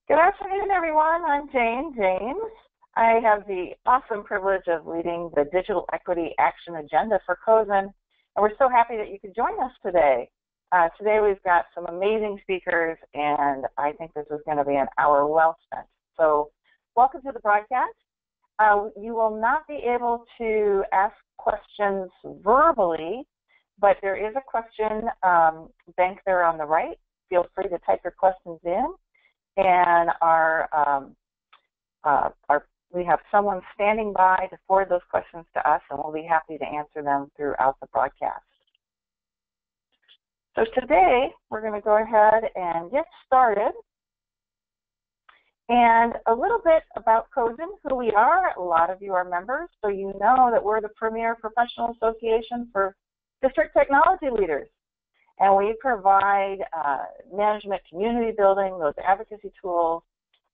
Good afternoon, everyone. I'm Jane James. I have the awesome privilege of leading the Digital Equity Action Agenda for CoSN, and we're so happy that you could join us today. Today we've got some amazing speakers, and I think this is going to be an hour well spent. So welcome to the broadcast. You will not be able to ask questions verbally, but there is a question bank there on the right. Feel free to type your questions in. And we have someone standing by to forward those questions to us, and we'll be happy to answer them throughout the broadcast. So today, we're going to go ahead and get started. And a little bit about CoSN, who we are. A lot of you are members, so you know that we're the premier professional association for district technology leaders. And we provide management, community building, those advocacy tools,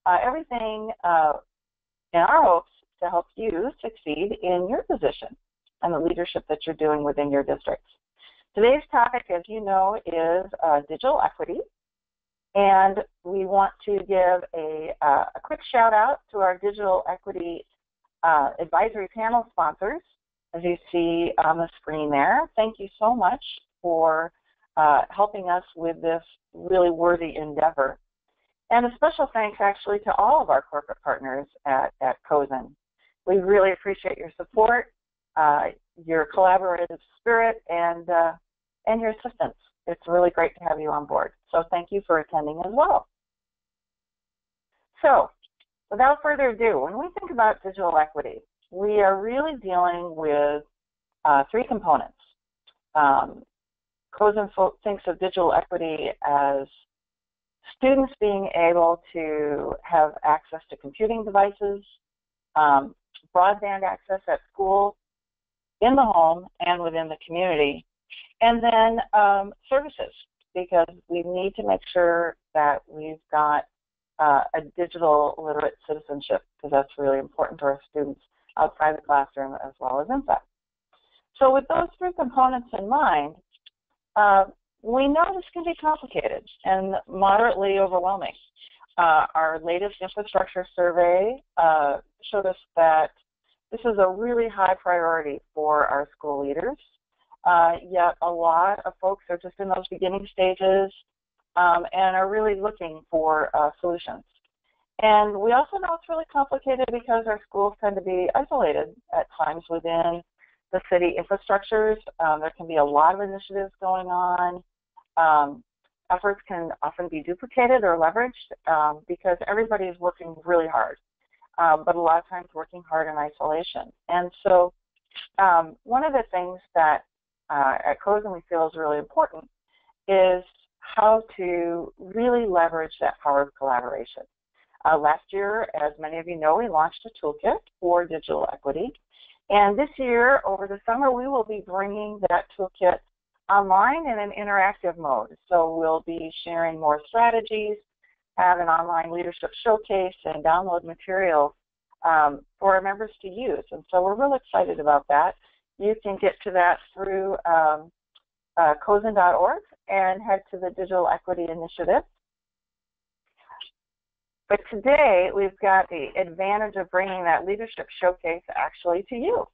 everything in our hopes to help you succeed in your position and the leadership that you're doing within your districts. Today's topic, as you know, is digital equity. And we want to give a quick shout out to our digital equity advisory panel sponsors, as you see on the screen there. Thank you so much for helping us with this really worthy endeavor. And a special thanks actually to all of our corporate partners at CoSN. We really appreciate your support, your collaborative spirit, and your assistance. It's really great to have you on board. So thank you for attending as well. So without further ado, when we think about digital equity, we are really dealing with three components. CoSN thinks of digital equity as students being able to have access to computing devices, broadband access at school, in the home, and within the community, and then services, because we need to make sure that we've got a digital literate citizenship, because that's really important to our students outside the classroom as well as inside. So with those three components in mind, we know this can be complicated and moderately overwhelming. Our latest infrastructure survey showed us that this is a really high priority for our school leaders, yet a lot of folks are just in those beginning stages and are really looking for solutions. And we also know it's really complicated because our schools tend to be isolated at times within the city infrastructures. There can be a lot of initiatives going on. Efforts can often be duplicated or leveraged because everybody is working really hard, but a lot of times working hard in isolation. And so one of the things that at CoSN we feel is really important is how to really leverage that power of collaboration. Last year, as many of you know, we launched a toolkit for digital equity. And this year, over the summer, we will be bringing that toolkit online in an interactive mode. So we'll be sharing more strategies, have an online leadership showcase, and download materials for our members to use. And so we're really excited about that. You can get to that through CoSN.org and head to the Digital Equity Initiative. But today, we've got the advantage of bringing that leadership showcase actually to you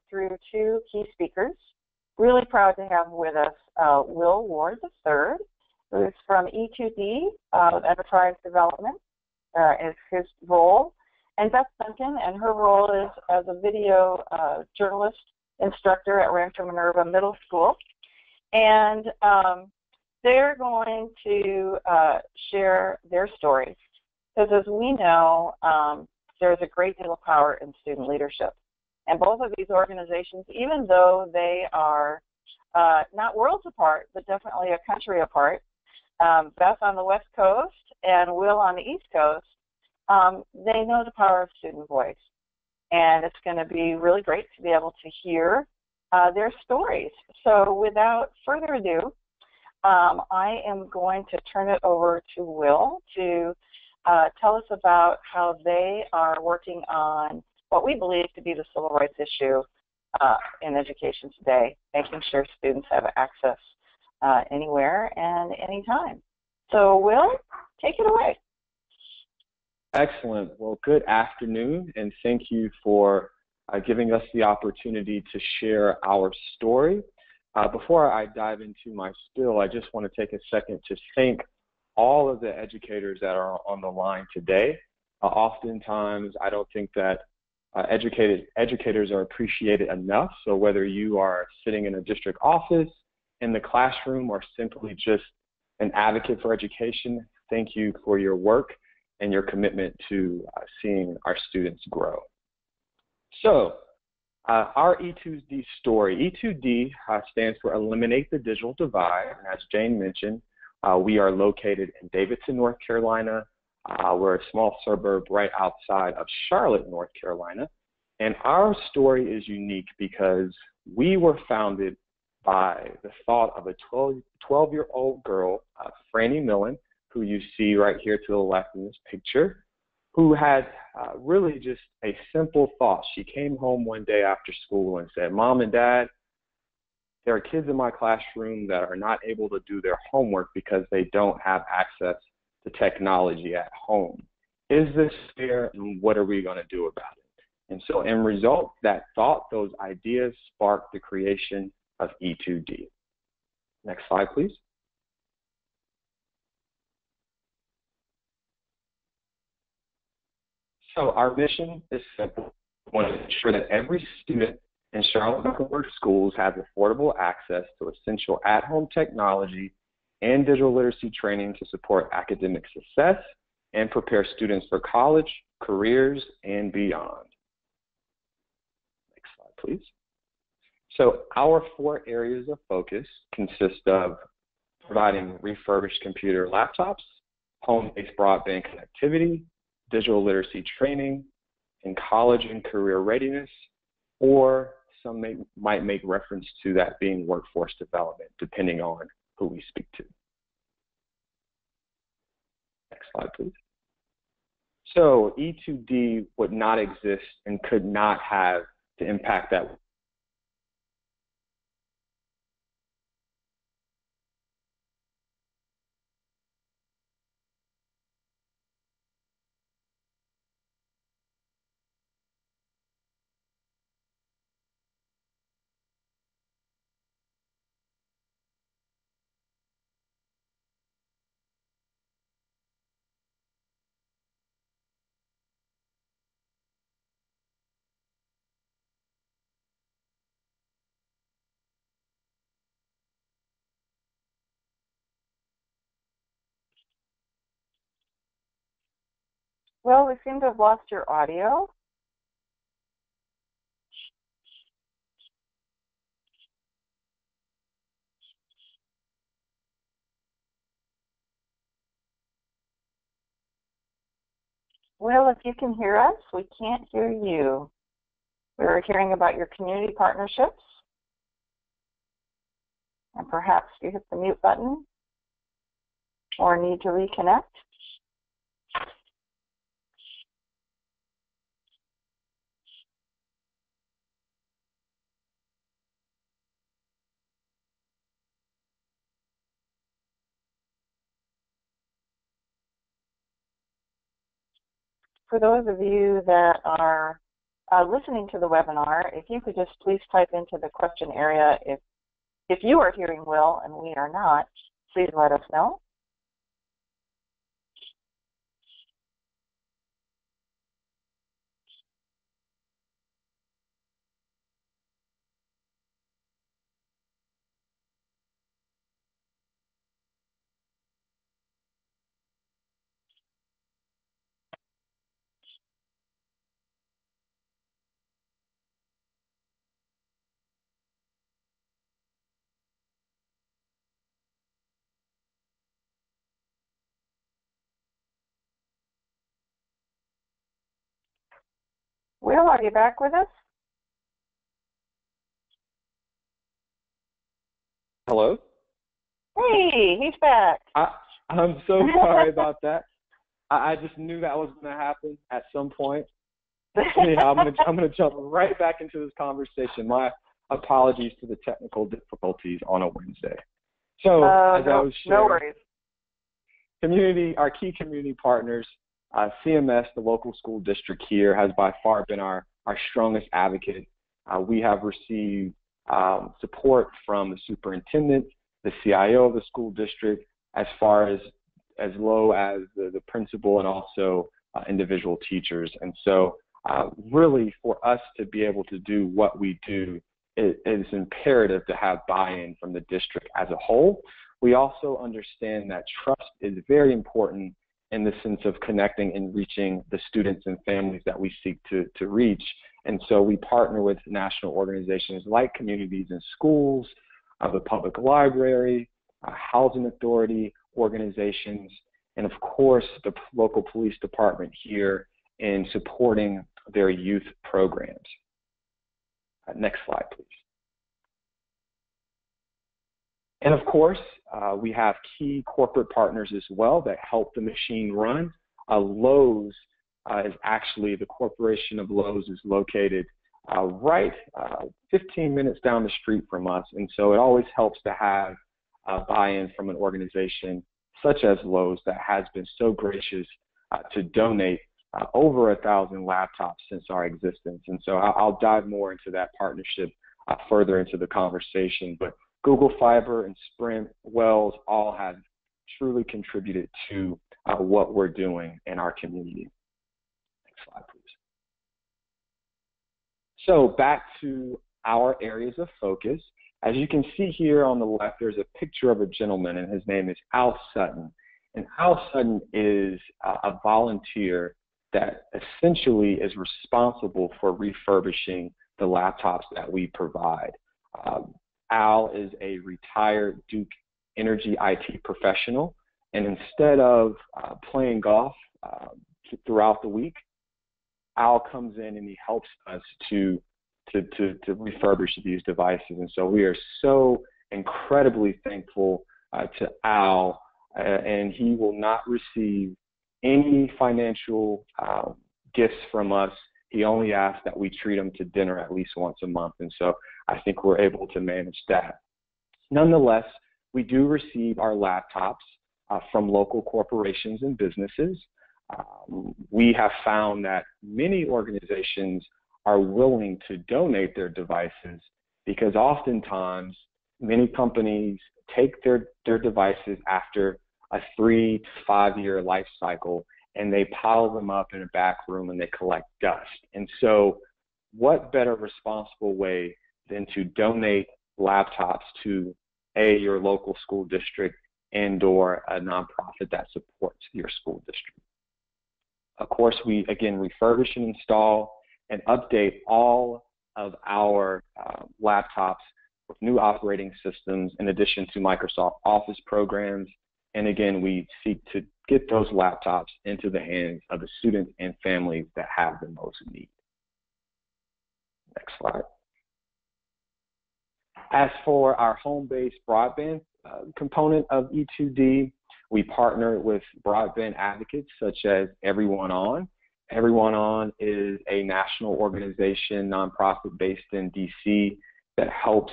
through two key speakers. Really proud to have with us Will Ward III, who is from E2D Enterprise Development, is his role, and Beth Duncan, and her role is as a video journalist instructor at Rancho Minerva Middle School. And they're going to share their stories. Because as we know, there's a great deal of power in student leadership. And both of these organizations, even though they are not worlds apart, but definitely a country apart, Beth on the West Coast and Will on the East Coast, they know the power of student voice. And it's going to be really great to be able to hear their stories. So without further ado, I am going to turn it over to Will to tell us about how they are working on what we believe to be the civil rights issue in education today, making sure students have access anywhere and anytime. So, Will, take it away. Excellent. Well, good afternoon, and thank you for giving us the opportunity to share our story. Before I dive into my spiel, I just want to take a second to thank all of the educators that are on the line today. Oftentimes, I don't think that educators are appreciated enough. So whether you are sitting in a district office, in the classroom, or simply just an advocate for education, thank you for your work and your commitment to seeing our students grow. So our E2D story, E2D stands for Eliminate the Digital Divide. And as Jane mentioned, we are located in Davidson, North Carolina. We're a small suburb right outside of Charlotte, North Carolina. And our story is unique because we were founded by the thought of a 12-year-old girl, Franny Millen, who you see right here to the left in this picture, who had really just a simple thought. She came home one day after school and said, "Mom and Dad, there are kids in my classroom that are not able to do their homework because they don't have access to technology at home. Is this fair, and what are we going to do about it?" And so in result, that thought, those ideas sparked the creation of E2D. Next slide, please. So our mission is simple. We want to ensure that every student in Charlotte-Mecklenburg schools has affordable access to essential at-home technology and digital literacy training to support academic success and prepare students for college, careers, and beyond. Next slide, please. So our 4 areas of focus consist of providing refurbished computer laptops, home-based broadband connectivity, digital literacy training, and college and career readiness, or some might make reference to that being workforce development, depending on who we speak to. Next slide, please. So E2D would not exist and could not have the impact that Well, we seem to have lost your audio. Well, if you can hear us, we can't hear you. We were hearing about your community partnerships, and perhaps you hit the mute button or need to reconnect. For those of you that are listening to the webinar, if you could just please type into the question area if you are hearing well and we are not, please let us know. Will, are you back with us? Hello? Hey, he's back. I'm so sorry about that. I just knew that was going to happen at some point. Anyhow, I'm going to jump right back into this conversation. My apologies for the technical difficulties on a Wednesday. So, as I was sharing, no worries. our key community partners CMS, the local school district here, has by far been our strongest advocate. We have received support from the superintendent, the CIO of the school district, as far as low as the principal and also individual teachers. And so really for us to be able to do what we do, it is imperative to have buy-in from the district as a whole. We also understand that trust is very important in the sense of connecting and reaching the students and families that we seek to reach. And so we partner with national organizations like Communities in Schools, the Public Library, Housing Authority organizations, and of course the local police department here in supporting their youth programs. Next slide, please. And of course, we have key corporate partners as well that help the machine run. Lowe's is actually, the corporation of Lowe's is located right 15 minutes down the street from us. And so it always helps to have buy-in from an organization such as Lowe's that has been so gracious to donate over 1,000 laptops since our existence. And so I'll dive more into that partnership further into the conversation. But Google Fiber and Sprint, Wells, all have truly contributed to what we're doing in our community. Next slide, please. So back to our areas of focus. As you can see here on the left, there's a picture of a gentleman, and his name is Al Sutton. And Al Sutton is a volunteer that essentially is responsible for refurbishing the laptops that we provide. Al is a retired Duke Energy IT professional, and instead of playing golf throughout the week, Al comes in and he helps us to refurbish these devices. And so we are so incredibly thankful to Al, and he will not receive any financial gifts from us. He only asks that we treat him to dinner at least once a month, and so I think we're able to manage that. Nonetheless, we do receive our laptops from local corporations and businesses. We have found that many organizations are willing to donate their devices because oftentimes many companies take their devices after a 3 to 5 year life cycle and they pile them up in a back room and they collect dust. And so what better responsible way than to donate laptops to your local school district and or a nonprofit that supports your school district. Of course, we again refurbish and install and update all of our laptops with new operating systems in addition to Microsoft Office programs. And again, we seek to get those laptops into the hands of the students and families that have the most need. Next slide. As for our home-based broadband component of E2D, we partner with broadband advocates such as Everyone On. Everyone On is a national organization, nonprofit based in DC, that helps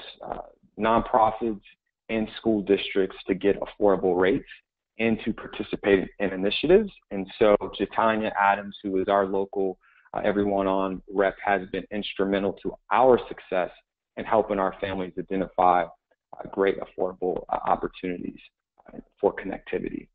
nonprofits and school districts to get affordable rates and to participate in initiatives. And so Jatanya Adams, who is our local Everyone On rep, has been instrumental to our success in helping our families identify great affordable opportunities for connectivity.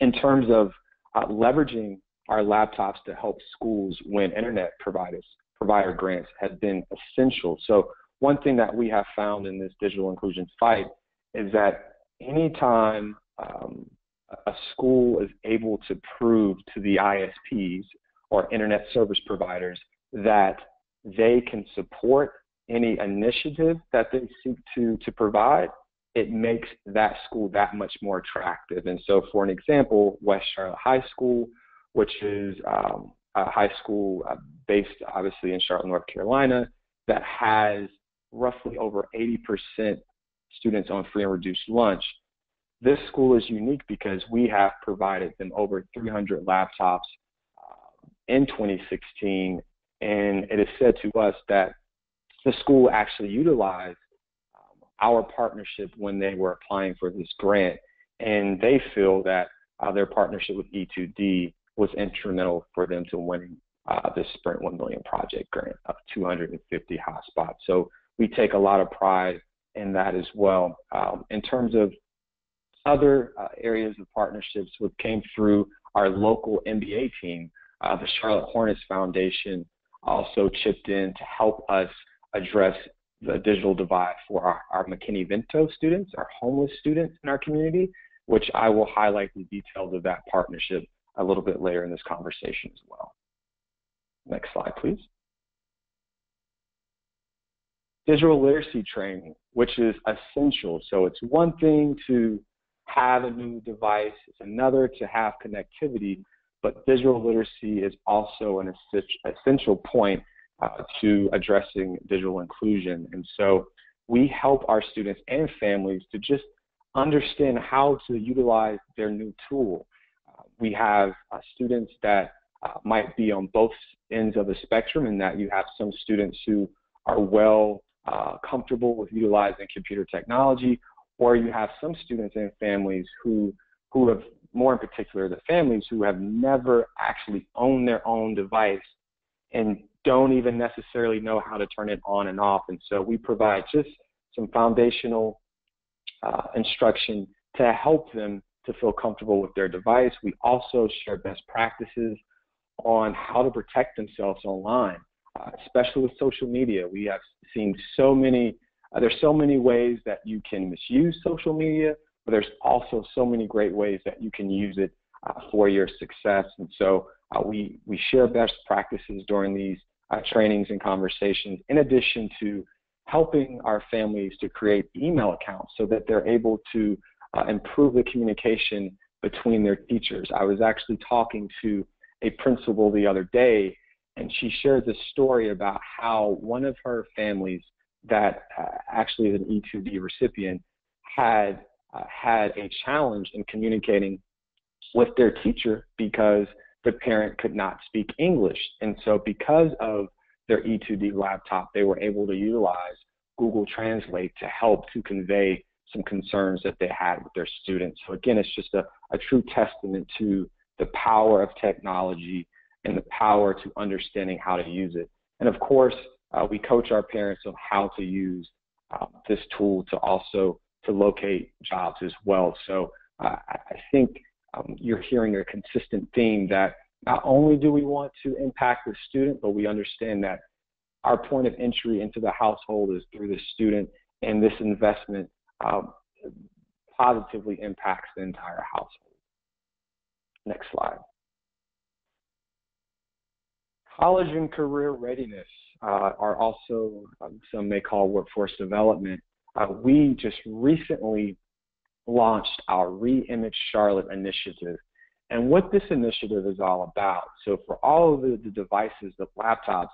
In terms of leveraging our laptops to help schools win internet provider grants has been essential. So one thing that we have found in this digital inclusion fight is that anytime a school is able to prove to the ISPs or internet service providers that they can support any initiative that they seek to provide, it makes that school that much more attractive. And so for an example, West Charlotte High School, which is a high school based obviously in Charlotte, North Carolina, that has roughly over 80% students on free and reduced lunch. This school is unique because we have provided them over 300 laptops in 2016, and it is said to us that the school actually utilized our partnership when they were applying for this grant, and they feel that their partnership with E2D was instrumental for them to winning the Sprint 1 Million project grant of 250 hotspots. So we take a lot of pride in that as well. In terms of other areas of partnerships, what came through our local NBA team, the Charlotte Hornets Foundation also chipped in to help us address the digital divide for our McKinney-Vento students, our homeless students in our community, which I will highlight the details of that partnership a little bit later in this conversation as well. Next slide, please. Digital literacy training, which is essential. So it's one thing to have a new device, it's another to have connectivity, but digital literacy is also an essential point to addressing digital inclusion. And so we help our students and families to just understand how to utilize their new tool. We have students that might be on both ends of the spectrum, in that you have some students who are well comfortable with utilizing computer technology, or you have some students and families who have, more in particular, the families who have never actually owned their own device and don't even necessarily know how to turn it on and off. And so we provide just some foundational instruction to help them to feel comfortable with their device. We also share best practices on how to protect themselves online, especially with social media. We have seen so many, there's so many ways that you can misuse social media, but there's also so many great ways that you can use it for your success. And so we share best practices during these trainings and conversations, in addition to helping our families to create email accounts so that they're able to improve the communication between their teachers. I was actually talking to a principal the other day, and she shared this story about how one of her families that actually is an E2D recipient had a challenge in communicating with their teacher because the parent could not speak English. And so because of their E2D laptop, they were able to utilize Google Translate to help to convey some concerns that they had with their students. So again, it's just a true testament to the power of technology and the power to understanding how to use it. And of course, we coach our parents on how to use this tool to also to locate jobs as well. So I think you're hearing a consistent theme that not only do we want to impact the student, but we understand that our point of entry into the household is through the student, and this investment positively impacts the entire household. Next slide. College and career readiness are also, some may call workforce development. We just recently launched our Reimage Charlotte initiative. And what this initiative is all about, so for all of the devices, the laptops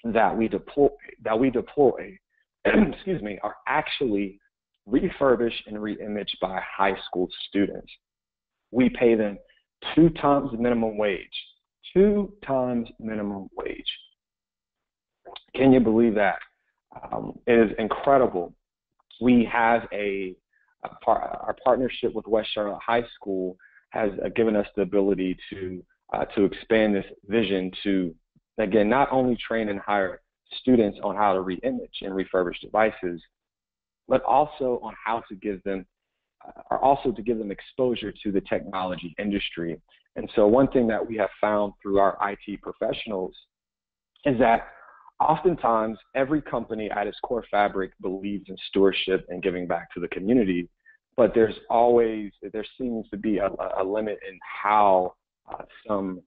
that we deploy excuse me, are actually refurbished and reimaged by high school students. We pay them 2 times minimum wage. 2 times minimum wage. Can you believe that? It is incredible. We have our partnership with West Charlotte High School has given us the ability to expand this vision to, again, not only train and hire students on how to reimage and refurbish devices, but also on how to give them exposure to the technology industry. And so one thing that we have found through our IT professionals is that oftentimes every company at its core fabric believes in stewardship and giving back to the community, but there seems to be a limit in how some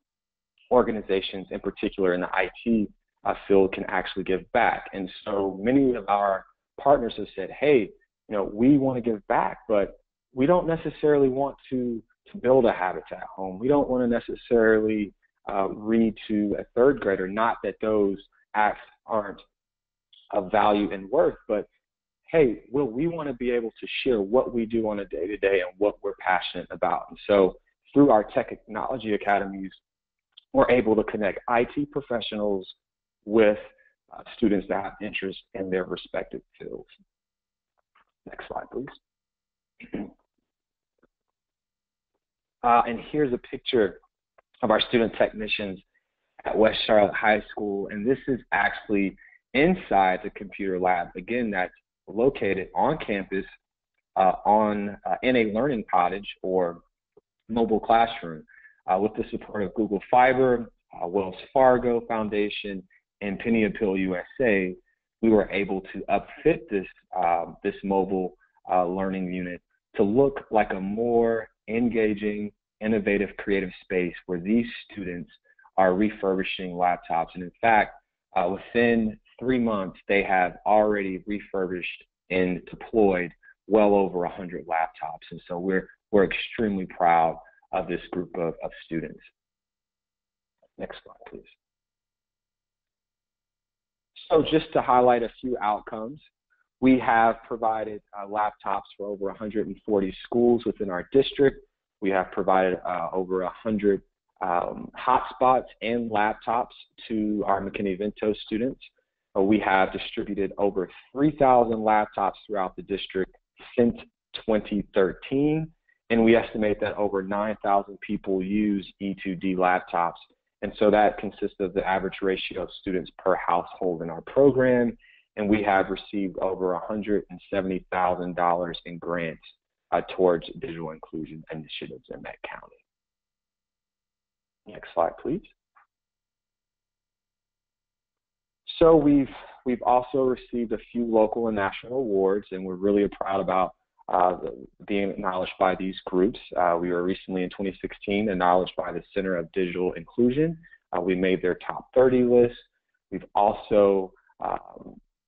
organizations, in particular in the IT field, can actually give back. And so many of our partners have said, hey, we want to give back, but we don't necessarily want to build a habitat home. We don't want to necessarily read to a 3rd grader. Not that those acts aren't of value and worth, but hey, we want to be able to share what we do on a day-to-day and what we're passionate about. And so through our technology academies, we're able to connect IT professionals with students that have interest in their respective fields. Next slide, please. And here's a picture of our student technicians at West Charlotte High School, and this is actually inside the computer lab, again, that's located on campus in a learning cottage or mobile classroom with the support of Google Fiber, Wells Fargo Foundation, and Penny Appeal USA. We were able to upfit this mobile learning unit to look like a more engaging, innovative, creative space where these students are refurbishing laptops. And in fact, within 3 months, they have already refurbished and deployed well over 100 laptops. And so we're extremely proud of this group of students. Next slide, please. So just to highlight a few outcomes, we have provided laptops for over 140 schools within our district. We have provided over 100 hotspots and laptops to our McKinney-Vento students. We have distributed over 3,000 laptops throughout the district since 2013, and we estimate that over 9,000 people use E2D laptops. And so that consists of the average ratio of students per household in our program, and we have received over $170,000 in grants towards digital inclusion initiatives in that county. Next slide, please. So we've also received a few local and national awards, and we're really proud about being acknowledged by these groups. We were recently in 2016 acknowledged by the Center of Digital Inclusion. We made their top 30 list. We've also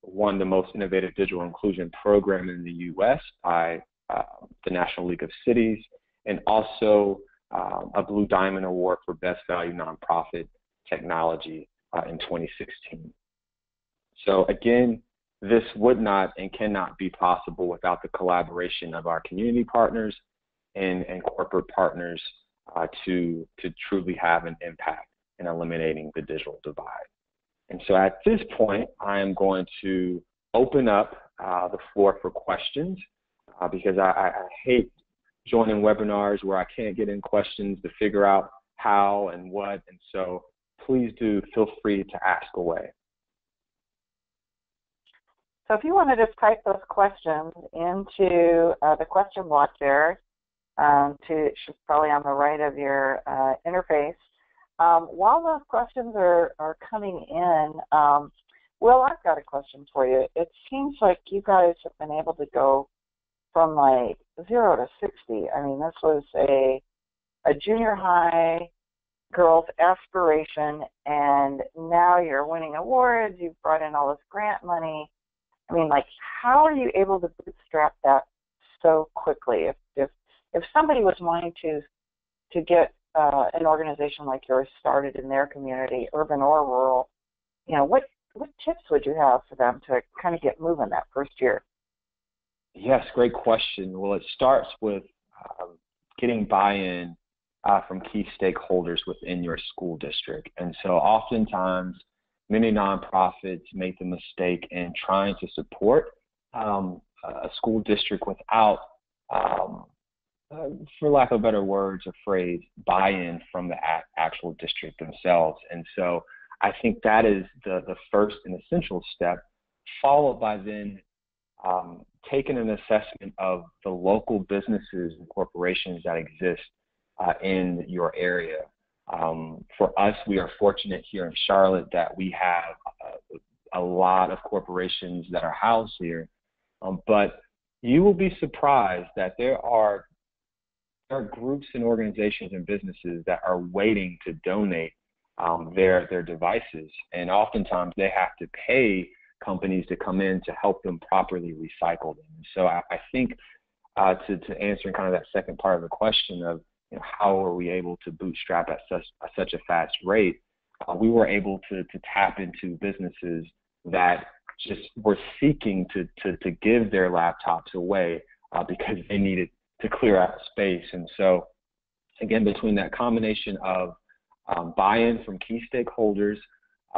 won the most innovative digital inclusion program in the U.S. by the National League of Cities, and also a Blue Diamond Award for Best Value Nonprofit Technology in 2016. So again, this would not and cannot be possible without the collaboration of our community partners and corporate partners to truly have an impact in eliminating the digital divide. And so at this point, I am going to open up the floor for questions because I hate joining webinars where I can't get in questions to figure out how and what, and so please do feel free to ask away. So if you want to just type those questions into the question block there, it's probably on the right of your interface. While those questions are coming in, Will, I've got a question for you. It seems like you guys have been able to go from like 0 to 60. I mean, this was a junior high girls' aspiration, and now you're winning awards. You've brought in all this grant money. I mean, like, how are you able to bootstrap that so quickly? If somebody was wanting to get an organization like yours started in their community, urban or rural, you know, what tips would you have for them to kind of get moving that first year? Yes, great question. Well, it starts with getting buy-in from key stakeholders within your school district. And so oftentimes, many nonprofits make the mistake in trying to support a school district without, for lack of better words or phrase, buy-in from the actual district themselves. And so I think that is the first and essential step, followed by then taking an assessment of the local businesses and corporations that exist in your area. For us, we are fortunate here in Charlotte that we have a lot of corporations that are housed here, but you will be surprised that there are groups and organizations and businesses that are waiting to donate their devices, and oftentimes they have to pay companies to come in to help them properly recycle them. So I think to answer kind of that second part of the question of, you know, how are we able to bootstrap at such a fast rate, we were able to tap into businesses that just were seeking to give their laptops away because they needed to clear out space. And so, again, between that combination of buy-in from key stakeholders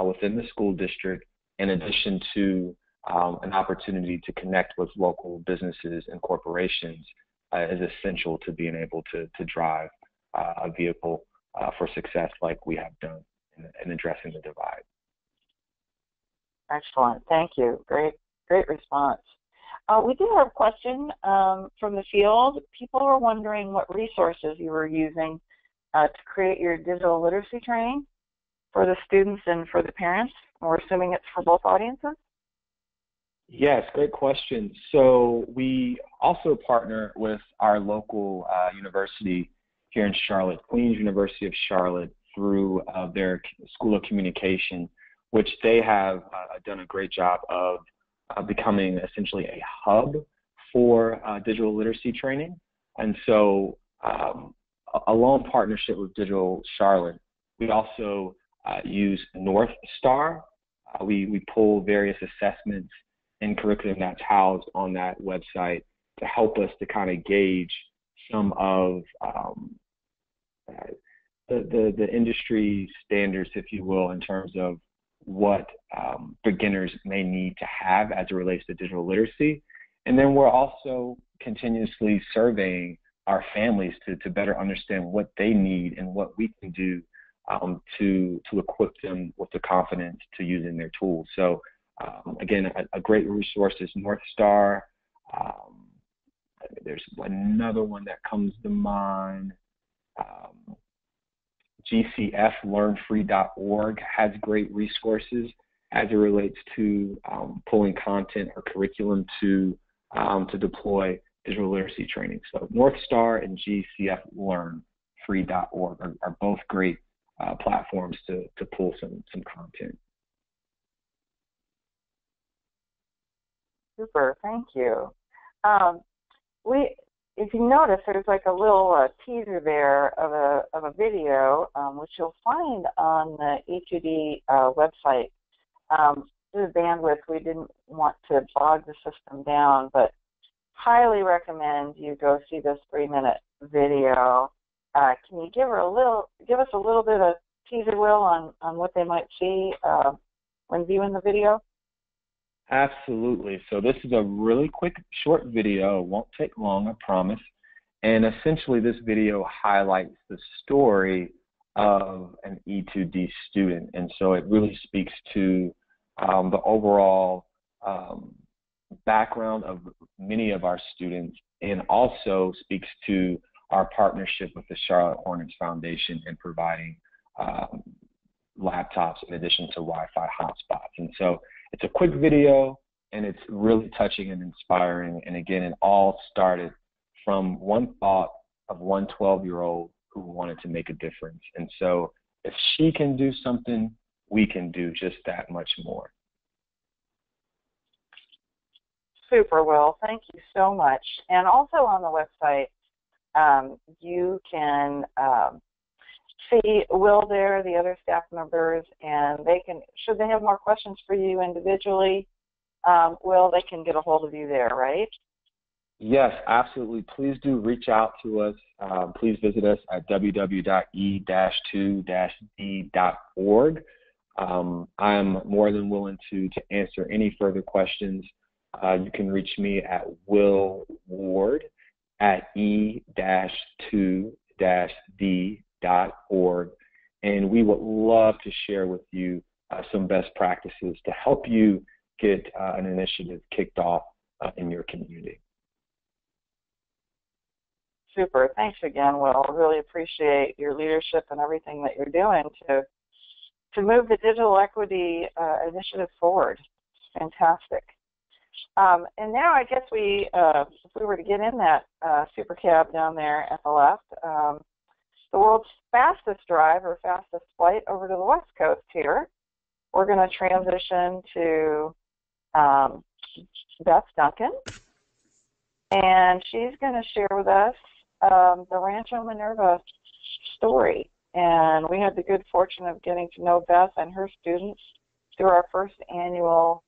within the school district, in addition to an opportunity to connect with local businesses and corporations, is essential to being able to drive a vehicle for success like we have done in addressing the divide. Excellent. Thank you. Great response. We do have a question from the field. People are wondering what resources you were using to create your digital literacy training for the students and for the parents. We're assuming it's for both audiences. Yes, great question. So we also partner with our local university here in Charlotte, Queens University of Charlotte, through their School of Communication, which they have done a great job of becoming essentially a hub for digital literacy training. And so along partnership with Digital Charlotte, we also use North Star. We pull various assessments and curriculum that's housed on that website to help us to kind of gauge some of the industry standards, if you will, in terms of what beginners may need to have as it relates to digital literacy. And then we're also continuously surveying our families to better understand what they need and what we can do to equip them with the confidence to using their tools. So again, a great resource is North Star. There's another one that comes to mind. GCFlearnfree.org has great resources as it relates to pulling content or curriculum to deploy digital literacy training. So North Star and GCFlearnfree.org are both great platforms to pull some content. Super, thank you. If you notice, there's like a little teaser there of a video, which you'll find on the E2D website. Due to bandwidth, we didn't want to bog the system down, but highly recommend you go see this 3-minute video. Can you give us a little bit of teaser, Will, on what they might see when viewing the video? Absolutely. So this is a really quick, short video. It won't take long, I promise. And essentially, this video highlights the story of an E2D student. And so it really speaks to the overall background of many of our students, and also speaks to our partnership with the Charlotte Hornets Foundation in providing laptops in addition to Wi-Fi hotspots. And so it's a quick video, and it's really touching and inspiring. And again, it all started from one thought of one 12-year-old who wanted to make a difference. And so if she can do something, we can do just that much more. Super, Will. Thank you so much. And also on the website, you can see Will there, the other staff members, and they can, should they have more questions for you individually, Will, they can get a hold of you there, right? Yes, absolutely. Please do reach out to us. Please visit us at www.e-2-d.org. I'm more than willing to answer any further questions. You can reach me at willward@e-2-d.org, and we would love to share with you some best practices to help you get an initiative kicked off in your community. Super. Thanks again, Will. I really appreciate your leadership and everything that you're doing to move the digital equity initiative forward. It's fantastic. And now I guess if we were to get in that super cab down there at the left, the world's fastest drive or fastest flight over to the West Coast here, we're going to transition to Beth Duncan, and she's going to share with us the Rancho Minerva story. And we had the good fortune of getting to know Beth and her students through our first annual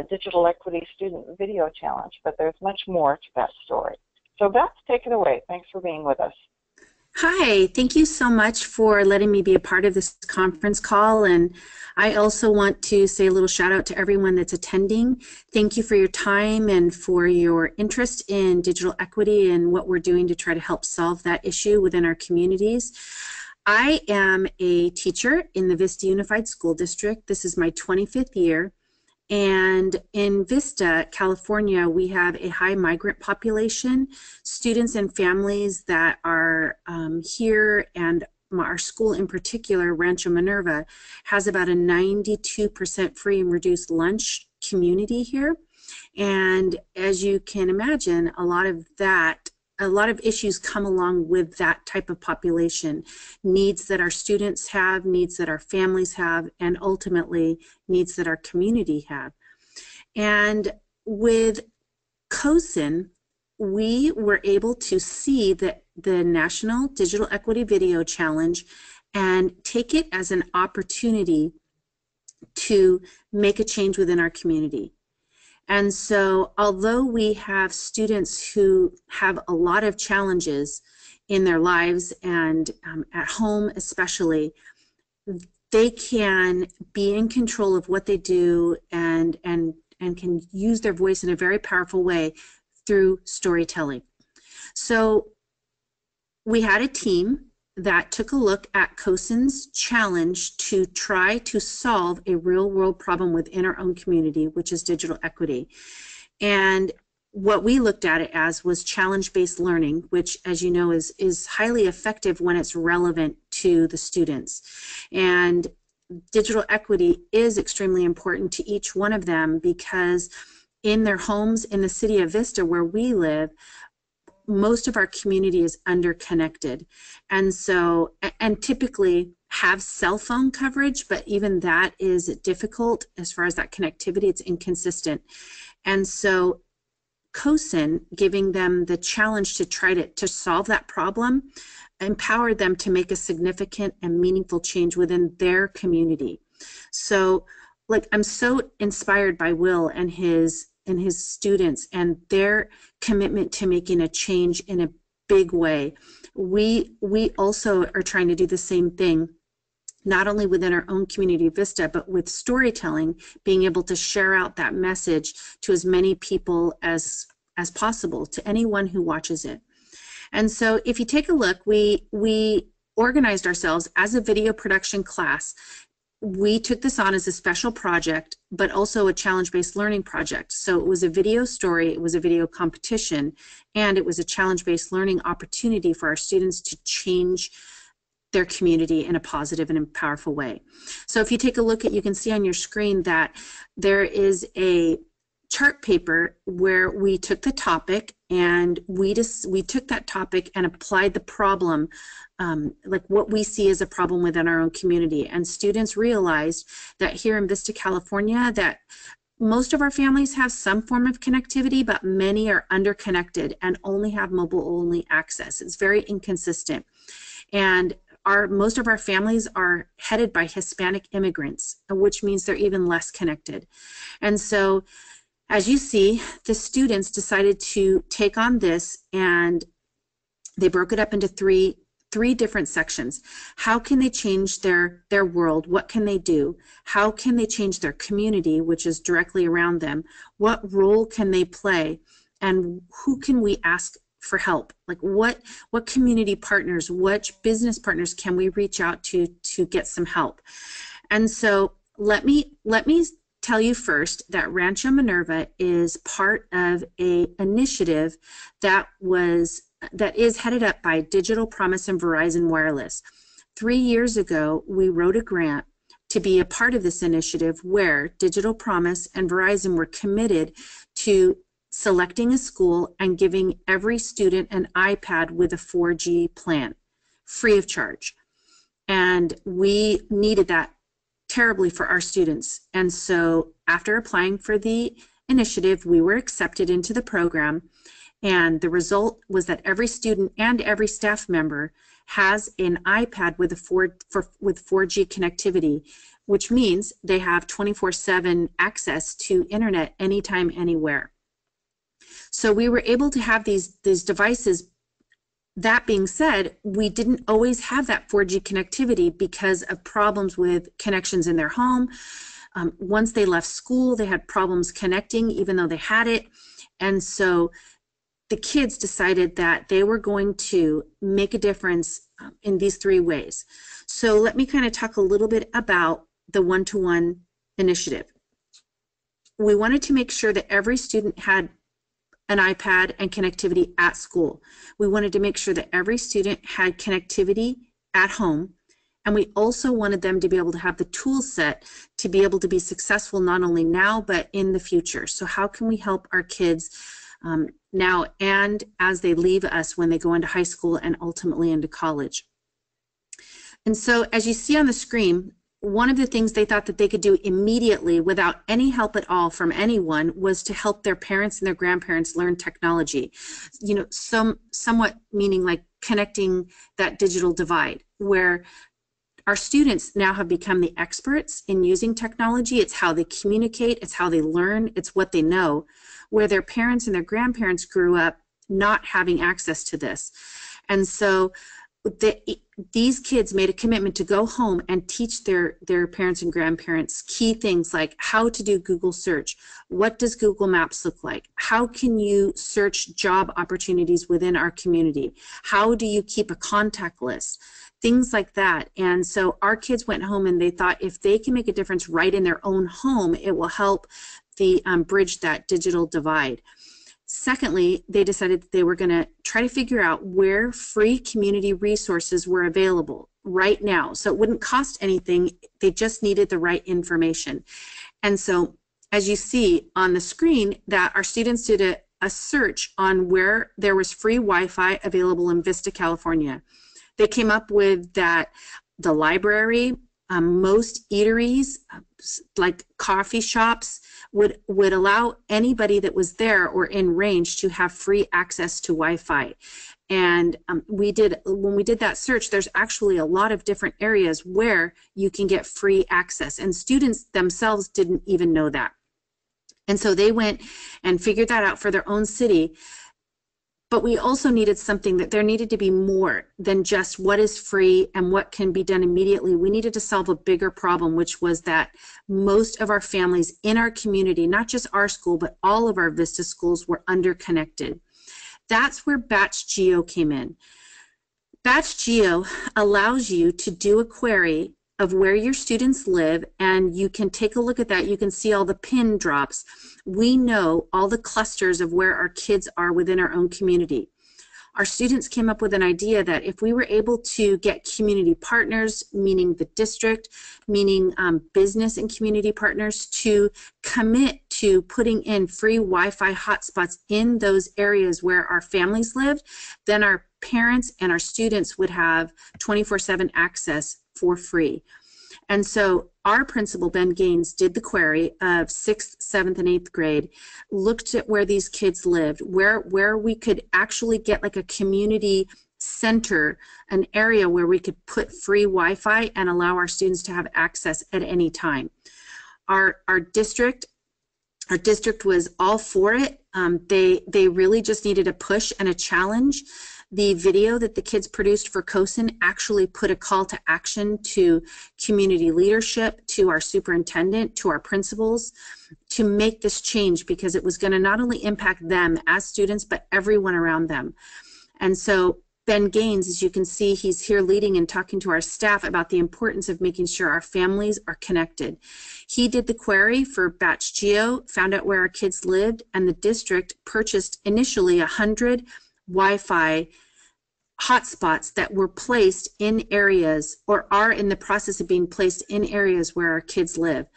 Digital Equity Student Video Challenge, but there's much more to that story. So Beth, take it away. Thanks for being with us. Hi, thank you so much for letting me be a part of this conference call, and I also want to say a little shout out to everyone that's attending. Thank you for your time and for your interest in digital equity and what we're doing to try to help solve that issue within our communities. I am a teacher in the Vista Unified School District. This is my 25th year. And in Vista, California, we have a high migrant population, students and families that are here, and our school in particular, Rancho Minerva, has about a 92% free and reduced lunch community here. And as you can imagine, a lot of issues come along with that type of population, needs that our students have, needs that our families have, and ultimately needs that our community have. And with CoSN, we were able to see the National Digital Equity Video Challenge and take it as an opportunity to make a change within our community. And so although we have students who have a lot of challenges in their lives and at home especially, they can be in control of what they do and can use their voice in a very powerful way through storytelling. So we had a team that took a look at CoSN's challenge to try to solve a real-world problem within our own community, which is digital equity. And what we looked at it as was challenge-based learning, which, as you know, is highly effective when it's relevant to the students. And digital equity is extremely important to each one of them because in their homes in the city of Vista where we live, most of our community is underconnected, and so typically have cell phone coverage, but even that is difficult as far as that connectivity. It's inconsistent. And so CoSN, giving them the challenge to try to solve that problem, empowered them to make a significant and meaningful change within their community. So I'm so inspired by Will and his students and their commitment to making a change in a big way. We also are trying to do the same thing, not only within our own community Vista, but with storytelling, being able to share out that message to as many people as possible, to anyone who watches it. And so if you take a look, we organized ourselves as a video production class. We took this on as a special project, but also a challenge-based learning project. So it was a video story, it was a video competition, and it was a challenge-based learning opportunity for our students to change their community in a positive and powerful way. So if you take a look at, you can see on your screen that there is a chart paper where we took the topic and we took that topic and applied the problem, like what we see as a problem within our own community. And students realized that here in Vista, California, that most of our families have some form of connectivity, but many are underconnected and only have mobile-only access. It's very inconsistent. And most of our families are headed by Hispanic immigrants, which means they're even less connected. And so as you see, the students decided to take on this, and they broke it up into three different sections. How can they change their world? What can they do? How can they change their community, which is directly around them? What role can they play? And who can we ask for help? Like what community partners, what business partners can we reach out to get some help? And so let me tell you first that Rancho Minerva is part of an initiative that is headed up by Digital Promise and Verizon Wireless. 3 years ago, we wrote a grant to be a part of this initiative where Digital Promise and Verizon were committed to selecting a school and giving every student an iPad with a 4G plan, free of charge. And we needed that terribly for our students. And so after applying for the initiative, we were accepted into the program. And the result was that every student and every staff member has an iPad with 4G connectivity, which means they have 24/7 access to internet anytime, anywhere. So we were able to have these devices. That being said, we didn't always have that 4G connectivity because of problems with connections in their home. Once they left school, they had problems connecting even though they had it. And so the kids decided that they were going to make a difference in these 3 ways. So let me kind of talk a little bit about the one-to-one initiative. We wanted to make sure that every student had an iPad and connectivity at school. We wanted to make sure that every student had connectivity at home, and we also wanted them to be able to have the tool set to be able to be successful not only now but in the future. So how can we help our kids now and as they leave us when they go into high school and ultimately into college? And so as you see on the screen, one of the things they thought that they could do immediately without any help at all from anyone was to help their parents and their grandparents learn technology. You know, somewhat meaning like connecting that digital divide, where our students now have become the experts in using technology. It's how they communicate, it's how they learn, it's what they know, where their parents and their grandparents grew up not having access to this. And so these kids made a commitment to go home and teach their parents and grandparents key things like how to do Google search, what does Google Maps look like, how can you search job opportunities within our community, how do you keep a contact list, things like that. And so our kids went home and they thought if they can make a difference right in their own home, it will help the bridge that digital divide. Secondly, they decided that they were going to try to figure out where free community resources were available right now. So it wouldn't cost anything. They just needed the right information. And so as you see on the screen, that our students did a search on where there was free Wi-Fi available in Vista, California. They came up with that the library, most eateries, like coffee shops, would allow anybody that was there or in range to have free access to Wi-Fi. And when we did that search, there's actually a lot of different areas where you can get free access, and students themselves didn't even know that. And so they went and figured that out for their own city. But we also needed something, that there needed to be more than just what is free and what can be done immediately. We needed to solve a bigger problem, which was that most of our families in our community, not just our school, but all of our Vista schools, were underconnected. That's where Batch Geo came in. Batch Geo allows you to do a query of where your students live, and you can take a look at that. You can see all the pin drops. We know all the clusters of where our kids are within our own community. Our students came up with an idea that if we were able to get community partners, meaning the district, meaning business and community partners, to commit to putting in free Wi-Fi hotspots in those areas where our families lived, then our parents and our students would have 24/7 access for free. And so our principal, Ben Gaines, did the query of 6th, 7th, and 8th grade, looked at where these kids lived, where we could actually get like a community center, an area where we could put free Wi-Fi and allow our students to have access at any time. Our district was all for it. They really just needed a push and a challenge. The video that the kids produced for CoSN actually put a call to action to community leadership, to our superintendent, to our principals, to make this change, because it was going to not only impact them as students, but everyone around them. And so Ben Gaines, as you can see, he's here leading and talking to our staff about the importance of making sure our families are connected. He did the query for Batch Geo, found out where our kids lived, and the district purchased initially 100 Wi-Fi hotspots that were placed in areas, or are in the process of being placed in areas where our kids live.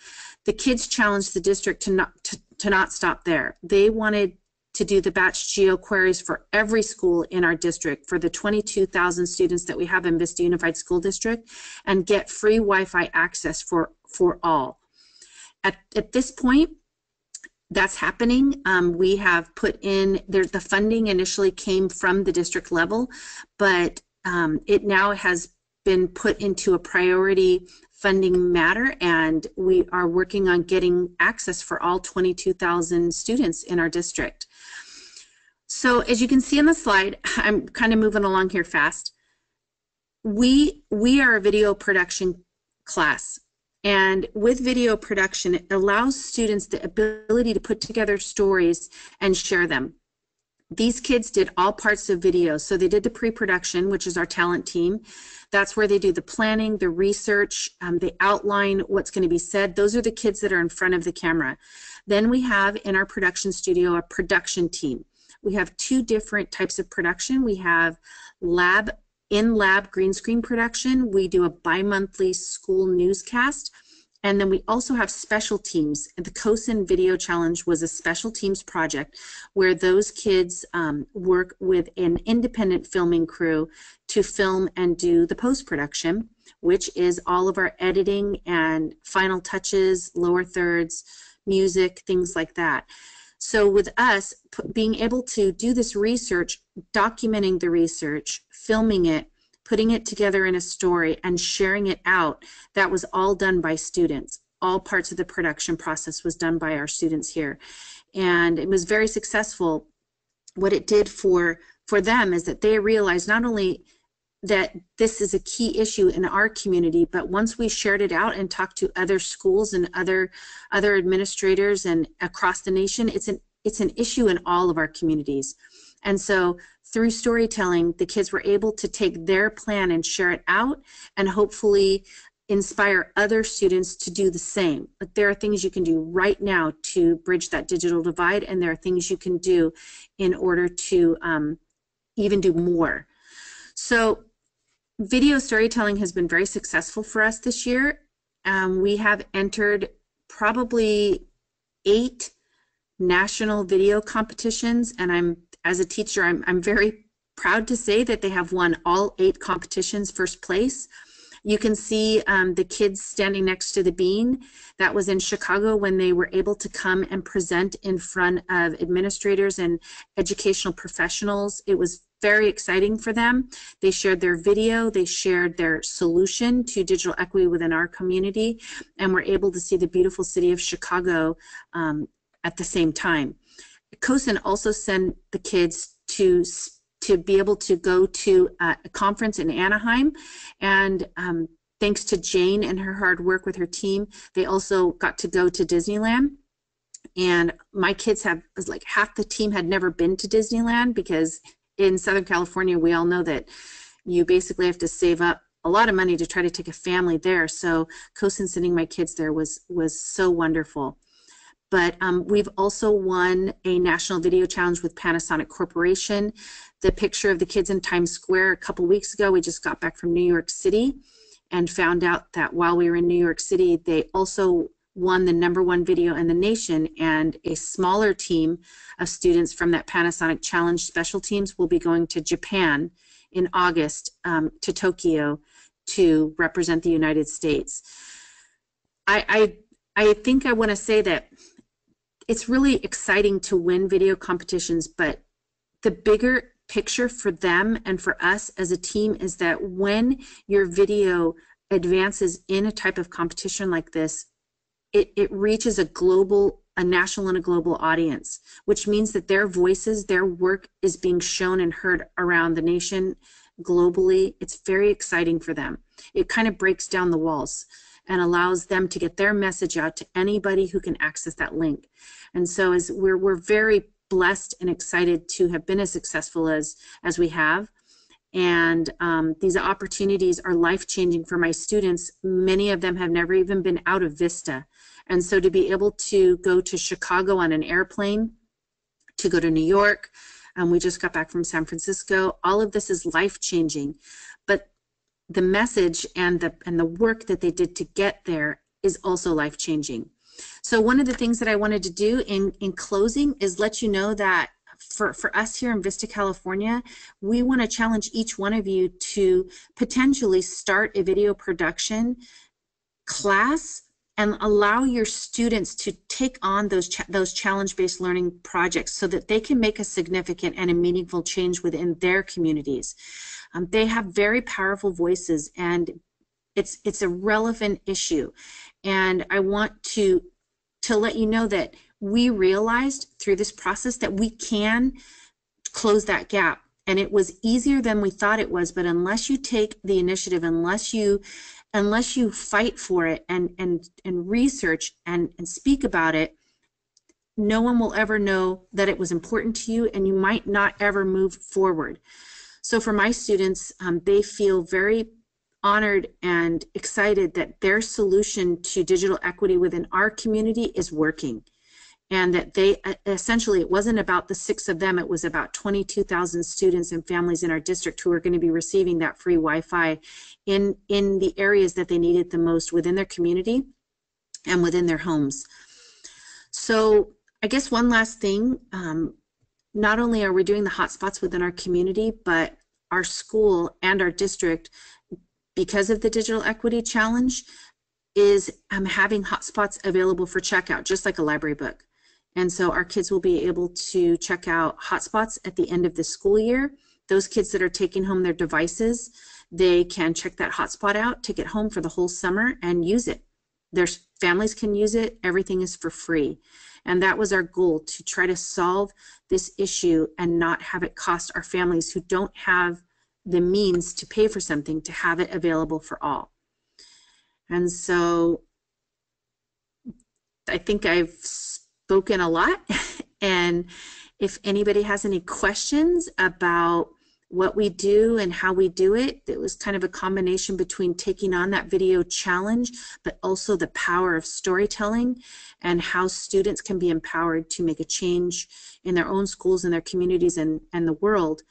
The kids challenged the district to not stop there. They wanted to do the Batch Geo queries for every school in our district, for the 22,000 students that we have in Vista Unified School District, and get free Wi-Fi access for all. At this point, that's happening. We have put in, the funding initially came from the district level, but it now has been put into a priority funding matter, and we are working on getting access for all 22,000 students in our district. So as you can see on the slide, I'm kind of moving along here fast. We are a video production class. And with video production, it allows students the ability to put together stories and share them. these kids did all parts of video. So they did the pre-production, which is our talent team. That's where they do the planning, the research, they outline what's going to be said. Those are the kids that are in front of the camera. Then we have in our production studio a production team. We have two different types of production. We have in-lab green screen production. We do a bi-monthly school newscast. And then we also have special teams. The CoSN Video Challenge was a special teams project where those kids work with an independent filming crew to film and do the post-production, which is all of our editing and final touches, lower thirds, music, things like that. So with us, being able to do this research, documenting the research, filming it, putting it together in a story and sharing it out, that was all done by students. All parts of the production process was done by our students here. And it was very successful. What it did for them is that they realized not only that this is a key issue in our community, but once we shared it out and talked to other schools and other administrators and across the nation, it's an issue in all of our communities. And so through storytelling, the kids were able to take their plan and share it out and hopefully inspire other students to do the same. But there are things you can do right now to bridge that digital divide, and there are things you can do in order to even do more. So video storytelling has been very successful for us this year. We have entered probably 8 national video competitions, and as a teacher, I'm very proud to say that they have won all 8 competitions first place. You can see the kids standing next to the bean. That was in Chicago when they were able to come and present in front of administrators and educational professionals. It was very exciting for them. They shared their video, they shared their solution to digital equity within our community, and were able to see the beautiful city of Chicago at the same time. CoSN also sent the kids to be able to go to a conference in Anaheim, and thanks to Jane and her hard work with her team, they also got to go to Disneyland. And my kids was like half the team had never been to Disneyland, because in Southern California we all know that you basically have to save up a lot of money to try to take a family there. So CoSN sending my kids there was so wonderful. But we've also won a national video challenge with Panasonic Corporation. The picture of the kids in Times Square a couple weeks ago, we just got back from New York City and found out that while we were in New York City, they also won the #1 video in the nation, and a smaller team of students from that Panasonic Challenge special teams will be going to Japan in August to Tokyo to represent the United States. I think I want to say that it's really exciting to win video competitions, but the bigger picture for them and for us as a team is that when your video advances in a type of competition like this, it reaches a national and a global audience, which means that their voices, their work is being shown and heard around the nation globally. It's very exciting for them. It kind of breaks down the walls and allows them to get their message out to anybody who can access that link. And so as we're very blessed and excited to have been as successful as we have. And these opportunities are life-changing for my students. Many of them have never even been out of Vista. And so to be able to go to Chicago on an airplane, to go to New York, we just got back from San Francisco, all of this is life-changing. But the message and the work that they did to get there is also life-changing. So one of the things that I wanted to do in closing is let you know that for us here in Vista, California, we want to challenge each one of you to potentially start a video production class and allow your students to take on those challenge-based learning projects so that they can make a significant and a meaningful change within their communities. They have very powerful voices, and it's a relevant issue. And I want to let you know that we realized through this process that we can close that gap. And it was easier than we thought it was, but unless you take the initiative, unless you fight for it and research and speak about it, no one will ever know that it was important to you, and you might not ever move forward. So for my students, they feel very honored and excited that their solution to digital equity within our community is working. And that they essentially, it wasn't about the 6 of them, it was about 22,000 students and families in our district who are going to be receiving that free Wi-Fi in the areas that they need it the most within their community and within their homes. So I guess one last thing, not only are we doing the hotspots within our community, but our school and our district, because of the Digital Equity Challenge, is having hotspots available for checkout, just like a library book. And so our kids will be able to check out hotspots at the end of the school year. Those kids that are taking home their devices, they can check that hotspot out, take it home for the whole summer and use it. Their families can use it. Everything is for free. And that was our goal, to try to solve this issue and not have it cost our families who don't have the means to pay for something to have it available for all. And so I think I've spoken a lot, and if anybody has any questions about what we do and how we do it, it was kind of a combination between taking on that video challenge, but also the power of storytelling and how students can be empowered to make a change in their own schools and their communities and the world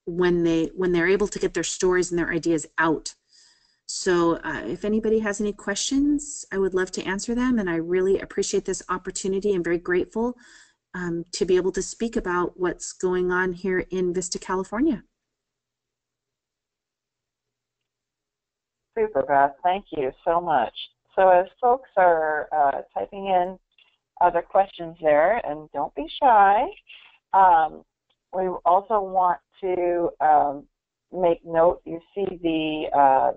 when they're able to get their stories and their ideas out. So if anybody has any questions, I would love to answer them, and I really appreciate this opportunity and very grateful to be able to speak about what's going on here in Vista, California. Super, Beth. Thank you so much. So as folks are typing in other questions there, and don't be shy, we also want to make note, you see the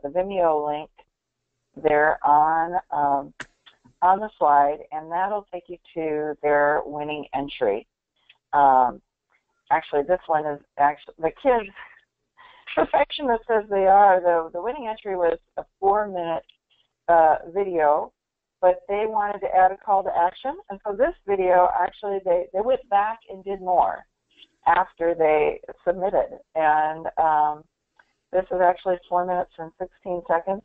Vimeo link there on the slide, and that'll take you to their winning entry. Actually, this one is actually, the kids, perfectionists as they are, the winning entry was a 4-minute video, but they wanted to add a call to action, and so this video, actually, they went back and did more after they submitted. And this is actually 4 minutes and 16 seconds.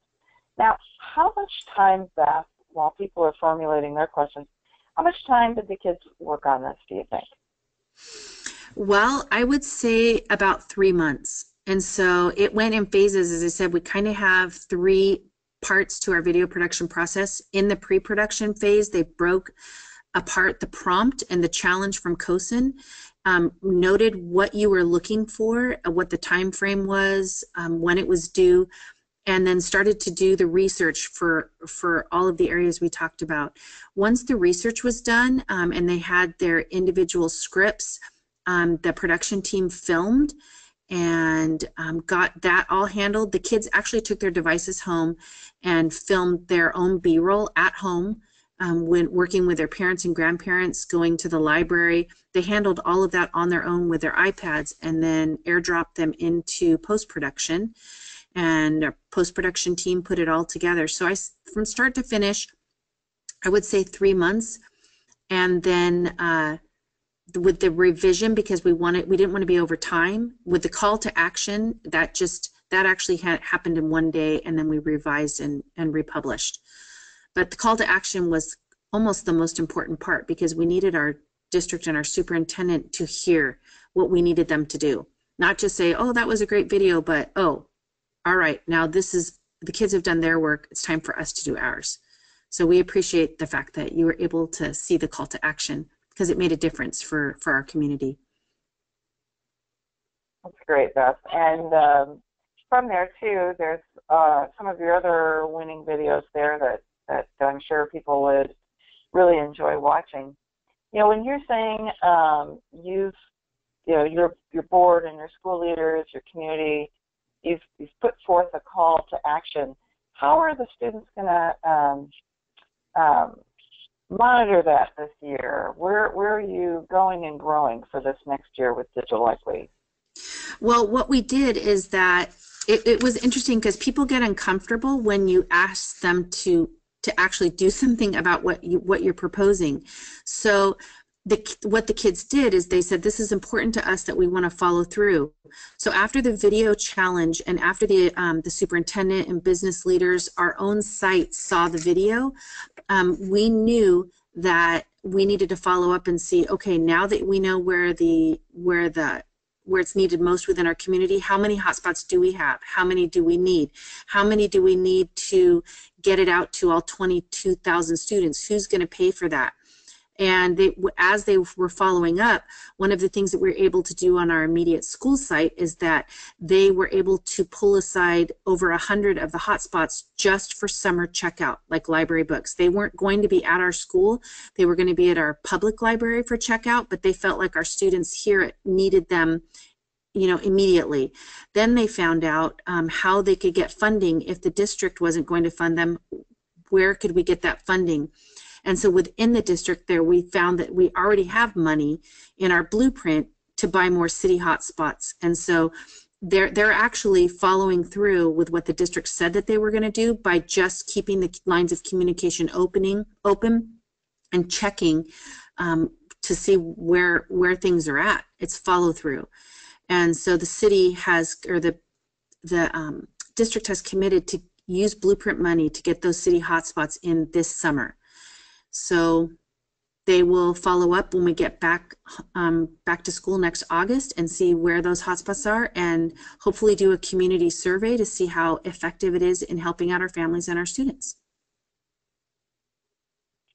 Now, how much time, Beth, while people are formulating their questions, how much time did the kids work on this, do you think? Well, I would say about 3 months. And so it went in phases. As I said, we kind of have 3 parts to our video production process. In the pre-production phase, they broke apart the prompt and the challenge from CoSN, noted what you were looking for, what the time frame was, when it was due, and then started to do the research for all of the areas we talked about. Once the research was done and they had their individual scripts, the production team filmed and got that all handled. The kids actually took their devices home and filmed their own B-roll at home. When working with their parents and grandparents, going to the library, they handled all of that on their own with their iPads and then airdropped them into post-production. And our post-production team put it all together. So from start to finish, I would say 3 months. And then with the revision, because we didn't want to be over time, with the call to action, that actually happened in 1 day, and then we revised and republished. But the call to action was almost the most important part, because we needed our district and our superintendent to hear what we needed them to do. Not just say, oh, that was a great video, but, oh, all right, now the kids have done their work. It's time for us to do ours. So we appreciate the fact that you were able to see the call to action, because it made a difference for our community. That's great, Beth. And from there, too, there's some of your other winning videos there that I'm sure people would really enjoy watching. You know, when you're saying your board and your school leaders, your community, you've put forth a call to action, how are the students going to monitor that this year? Where are you going and growing for this next year with digital equity? Well, what we did is that it was interesting, because people get uncomfortable when you ask them to actually do something about what you're proposing. So what the kids did is they said, this is important to us that we want to follow through. So after the video challenge and after the superintendent and business leaders, our own site saw the video, we knew that we needed to follow up and see, okay, now that we know where it's needed most within our community, how many hotspots do we have? How many do we need? How many do we need to get it out to all 22,000 students? Who's going to pay for that? And as they were following up, one of the things that we were able to do on our immediate school site is that they were able to pull aside over 100 of the hotspots just for summer checkout, like library books. They weren't going to be at our school. They were going to be at our public library for checkout, but they felt like our students here needed them, you know, immediately. Then they found out how they could get funding if the district wasn't going to fund them. Where could we get that funding? And so within the district there, we found that we already have money in our blueprint to buy more city hotspots. And so they're actually following through with what the district said that they were going to do by just keeping the lines of communication open and checking to see where things are at. It's follow through. And so the city has, or the district has committed to use blueprint money to get those city hotspots in this summer. So they will follow up when we get back to school next August and see where those hotspots are, and hopefully do a community survey to see how effective it is in helping out our families and our students.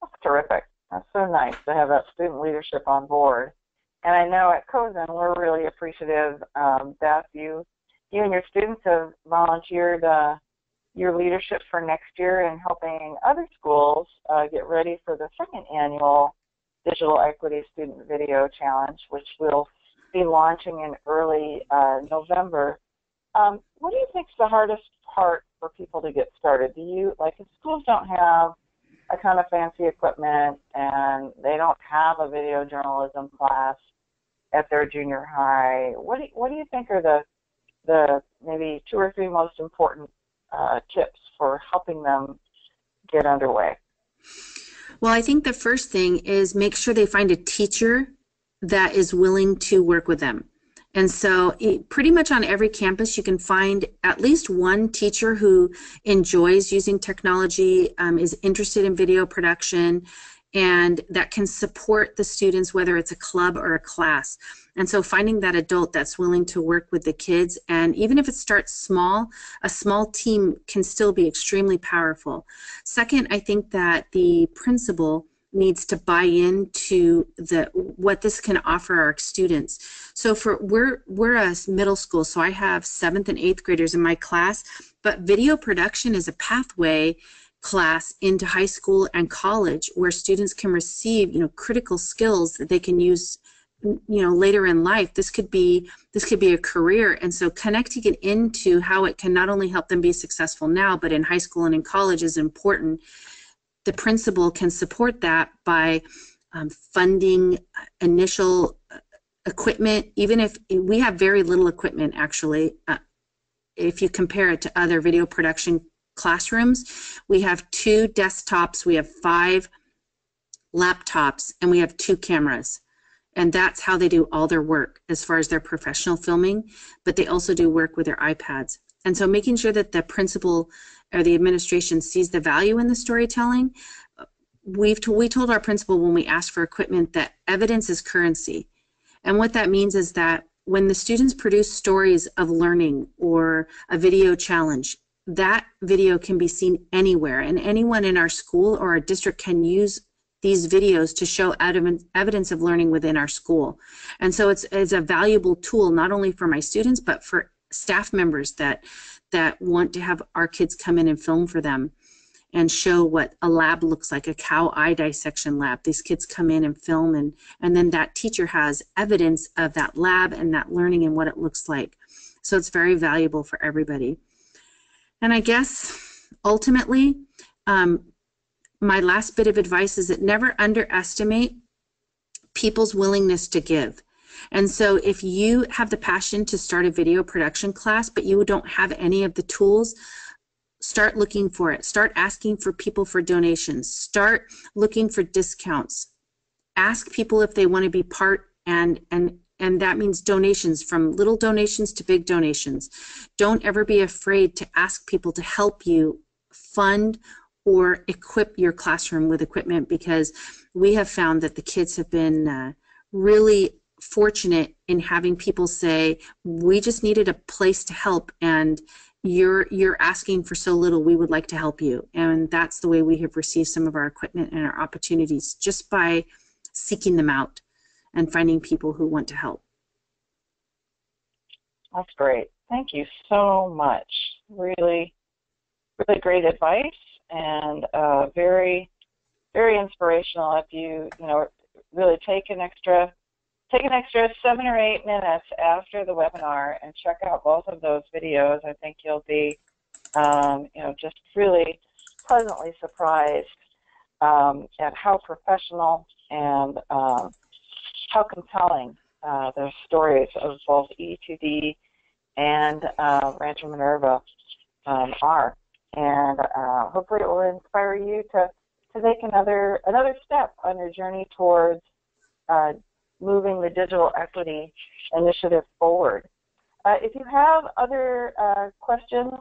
That's terrific. That's so nice to have that student leadership on board. And I know at CoSN we're really appreciative that you and your students have volunteered your leadership for next year in helping other schools get ready for the second annual Digital Equity Student Video Challenge, which will be launching in early November. What do you think is the hardest part for people to get started? If schools don't have a ton of fancy equipment and they don't have a video journalism class at their junior high, what do you think are the maybe 2 or 3 most important tips for helping them get underway? Well, I think the first thing is make sure they find a teacher that is willing to work with them. And so pretty much on every campus you can find at least one teacher who enjoys using technology, is interested in video production, and that can support the students, whether it's a club or a class. And so finding that adult that's willing to work with the kids, and even if it starts small, a small team can still be extremely powerful. Second, I think that the principal needs to buy into what this can offer our students. So we're a middle school, so I have 7th and 8th graders in my class, but video production is a pathway class into high school and college where students can receive, critical skills that they can use, later in life. This could be a career. And so connecting it into how it can not only help them be successful now, but in high school and in college is important. The principal can support that by funding initial equipment, even if we have very little equipment, actually. If you compare it to other video production classrooms, we have 2 desktops, we have 5 laptops, and we have 2 cameras. And that's how they do all their work as far as their professional filming, but they also do work with their iPads. And so making sure that the principal or the administration sees the value in the storytelling. We told our principal when we asked for equipment that evidence is currency. And what that means is that when the students produce stories of learning or a video challenge, that video can be seen anywhere, and anyone in our school or our district can use these videos to show evidence of learning within our school. And so it's a valuable tool not only for my students but for staff members that want to have our kids come in and film for them and show what a lab looks like, a cow eye dissection lab. These kids come in and film, and then that teacher has evidence of that lab and that learning and what it looks like. So it's very valuable for everybody. And I guess ultimately, my last bit of advice is that never underestimate people's willingness to give. And so if you have the passion to start a video production class, but you don't have any of the tools, start looking for it. Start asking for people for donations. Start looking for discounts. ask people if they want to be part, and that means donations, from little donations to big donations. Don't ever be afraid to ask people to help you fund or equip your classroom with equipment, because we have found that the kids have been really fortunate in having people say, we just needed a place to help, and you're asking for so little, we would like to help you. And that's the way we have received some of our equipment and our opportunities, just by seeking them out and finding people who want to help. That's great. Thank you so much. Really, really great advice, and very, very inspirational. If you really take an extra 7 or 8 minutes after the webinar and check out both of those videos, I think you'll be, just really pleasantly surprised at how professional and how compelling the stories of both E2D and Rancho Minerva are. And hopefully it will inspire you to take another step on your journey towards moving the digital equity initiative forward. If you have other questions,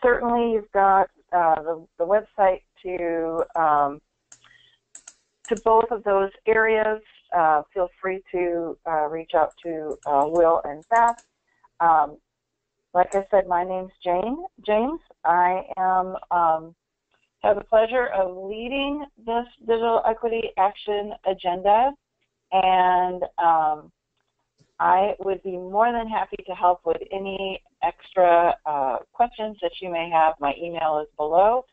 certainly you've got the website to both of those areas. Feel free to reach out to Will and Beth. Like I said, my name's James. I am have the pleasure of leading this Digital Equity Action Agenda, and I would be more than happy to help with any extra questions that you may have. My email is below,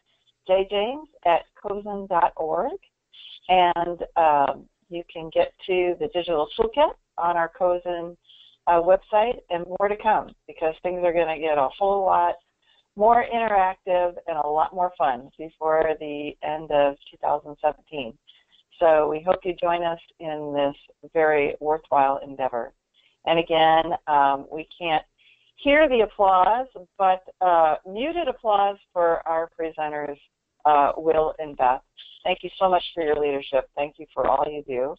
jjames@cosen.org, and you can get to the Digital Toolkit on our CoSN website, and more to come, because things are going to get a whole lot more interactive and a lot more fun before the end of 2017. So we hope you join us in this very worthwhile endeavor. And again, we can't hear the applause, but muted applause for our presenters, Will and Beth. Thank you so much for your leadership. Thank you for all you do.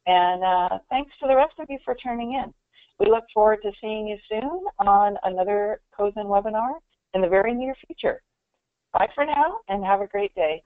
And thanks to the rest of you for tuning in. We look forward to seeing you soon on another CoSN webinar in the very near future. Bye for now, and have a great day.